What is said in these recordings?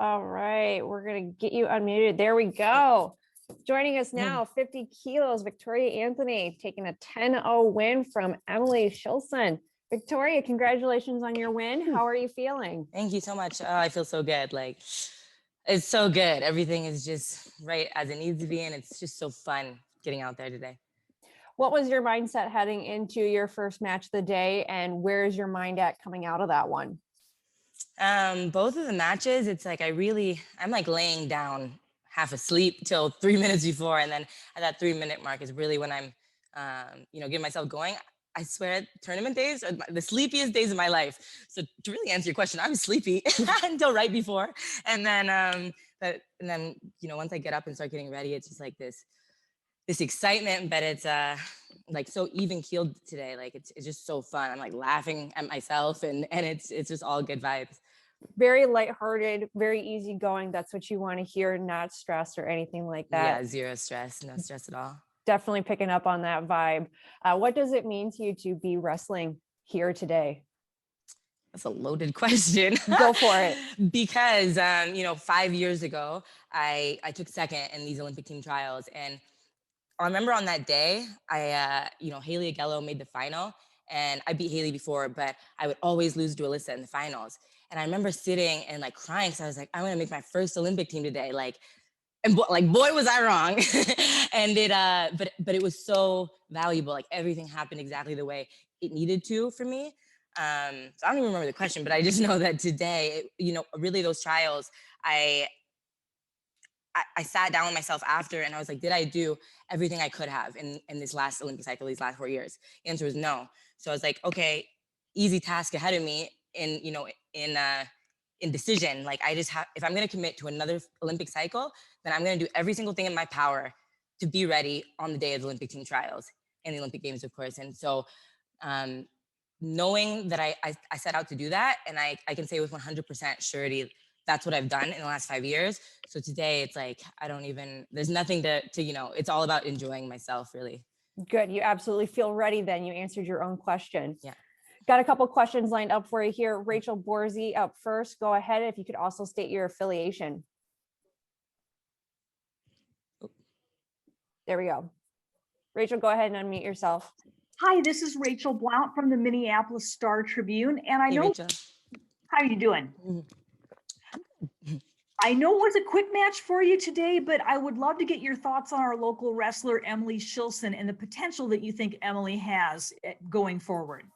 All right, we're gonna get you unmuted. There we go. Joining us now, 50 kilos, Victoria Anthony, taking a 10-0 win from Emily Shilson. Victoria, congratulations on your win. How are you feeling? Thank you so much. Oh, I feel so good. Like, it's so good. Everything is just right as it needs to be, and it's just so fun getting out there today. What was your mindset heading into your first match of the day, and where is your mind at coming out of that one? Both of the matches, it's like I'm like laying down half asleep till 3 minutes before, and then at that 3-minute mark is really when I'm, getting myself going. I swear, tournament days are the sleepiest days of my life. So to really answer your question, I was sleepy until right before, and then, once I get up and start getting ready, it's just like this excitement, but it's like so even keeled today. Like it's just so fun. I'm like laughing at myself, and it's just all good vibes. Very lighthearted, very easygoing. That's what you want to hear, not stressed or anything like that. Yeah, zero stress, no stress at all. Definitely picking up on that vibe. What does it mean to you to be wrestling here today? That's a loaded question. Go for it. Because 5 years ago, I took second in these Olympic Team Trials, and I remember on that day, Haley Agello made the final, and I beat Haley before, but I would always lose to Alyssa in the finals. And I remember sitting and like crying, so I was like, I'm gonna make my first Olympic team today, and boy was I wrong. And but it was so valuable. Like everything happened exactly the way it needed to for me. So I don't even remember the question, but I just know that today, really those trials, I sat down with myself after, and I was like, did I do everything I could have in this last Olympic cycle, these last 4 years? The answer was no. So I was like, okay, easy task ahead of me in decision. Like I just have, if I'm going to commit to another Olympic cycle, then I'm going to do every single thing in my power to be ready on the day of the Olympic Team Trials and the Olympic Games, of course. And so knowing that I set out to do that, and I can say with 100% surety, that's what I've done in the last 5 years. So today it's like, there's nothing to it's all about enjoying myself, really. Good. You absolutely feel ready then. You answered your own question. Yeah. Got a couple questions lined up for you here. Rachel Borzi up first. Go ahead. If you could also state your affiliation. There we go. Rachel, go ahead and unmute yourself. Hi, this is Rachel Blount from the Minneapolis Star Tribune. And I know, Rachel. How are you doing? I know it was a quick match for you today, but I would love to get your thoughts on our local wrestler, Emily Shilson, and the potential that you think Emily has going forward.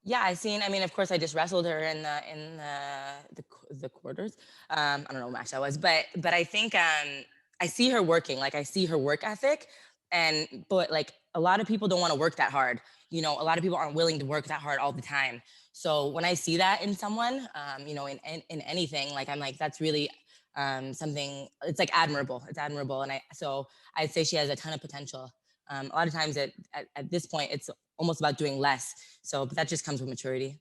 Yeah, of course I just wrestled her in the quarters. I don't know what match that was, but I think I see her working. Like I see her work ethic, but like a lot of people don't want to work that hard. A lot of people aren't willing to work that hard all the time. So when I see that in someone, in anything, like I'm like, that's really something. It's like admirable. It's admirable, and I'd say she has a ton of potential. A lot of times at this point, it's almost about doing less. But that just comes with maturity.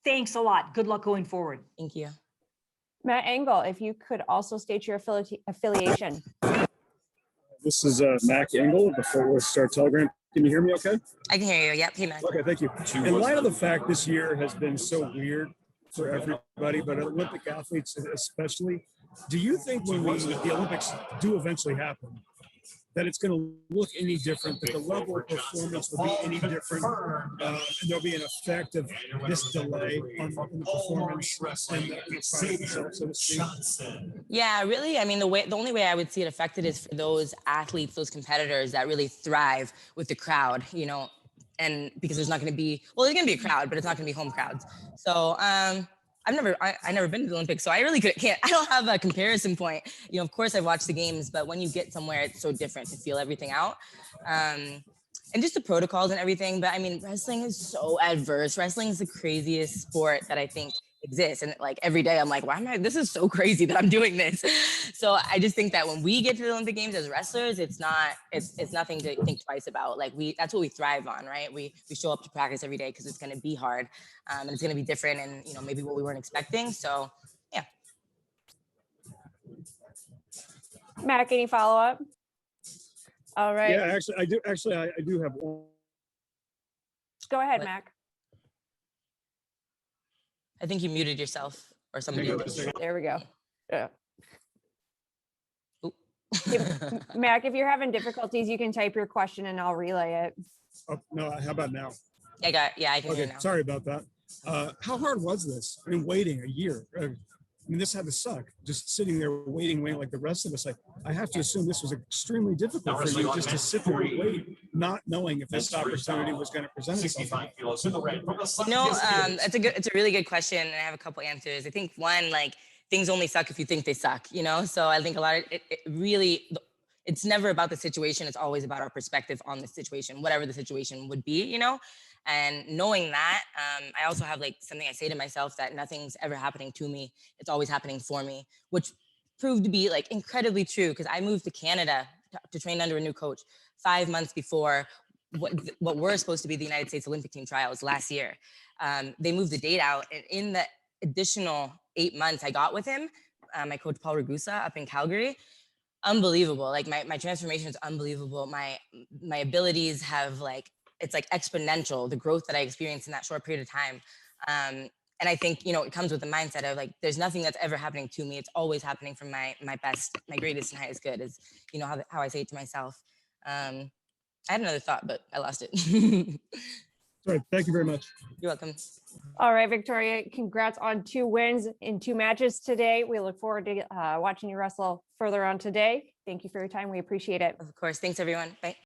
Thanks a lot. Good luck going forward. Thank you. Matt Engel, if you could also state your affiliation. This is Mac Engel of the Fort Worth Star-Telegram. Can you hear me okay? I can hear you. Yep. Hey, Mac. Okay, thank you. In light of the fact this year has been so weird for everybody, but Olympic athletes especially, do you think when the Olympics do eventually happen, that it's going to look any different, that the level of performance will be any different, and there'll be an effect of this delay on the performance and the product itself, so to speak? Yeah, really. The only way I would see it affected is for those athletes, those competitors that really thrive with the crowd, and because there's not going to be, there's going to be a crowd, but it's not going to be home crowds. So, I've never been to the Olympics, so I really can't. I don't have a comparison point. Of course I've watched the games, but when you get somewhere, it's so different to feel everything out, and just the protocols and everything. But wrestling is so adverse. Wrestling is the craziest sport that I think exists, and like every day I'm like, this is so crazy that I'm doing this. So I just think that when we get to the Olympic Games as wrestlers, it's nothing to think twice about. Like that's what we thrive on, right? We show up to practice every day because it's going to be hard, and it's going to be different, and maybe what we weren't expecting. So yeah. Mac, any follow up? All right. Yeah, I do have one. Go ahead, Mac. I think you muted yourself or somebody. There we go. Mac, if you're having difficulties, you can type your question and I'll relay it. Oh, no, how about now? I can hear Okay, now. sorry about that. How hard was this? I mean, waiting a year. I mean, this had to suck. Just sitting there waiting like the rest of us. I have to assume this was extremely difficult for you just to sit there and wait, not knowing if this opportunity was going to present itself. It's a really good question, and I have a couple answers. I think one, like, things only suck if you think they suck, you know? So I think a lot of it really, it's never about the situation. It's always about our perspective on the situation, whatever the situation would be, you know? And knowing that, I also have like something I say to myself, that nothing's ever happening to me. It's always happening for me, which proved to be like incredibly true, because I moved to Canada to train under a new coach 5 months before what were supposed to be the United States Olympic Team Trials last year. They moved the date out, and in the additional 8 months I got with him, my coach Paul Ragusa up in Calgary, unbelievable. Like my transformation is unbelievable. My abilities have like, it's like exponential, the growth that I experienced in that short period of time. And I think, you know, it comes with the mindset of like, there's nothing that's ever happening to me. It's always happening from my best, my greatest and highest good, is, you know, how I say it to myself. I had another thought, but I lost it. Sorry, thank you very much. You're welcome. All right, Victoria, congrats on 2 wins in 2 matches today. We look forward to watching you wrestle further on today. Thank you for your time. We appreciate it. Of course. Thanks, everyone. Bye.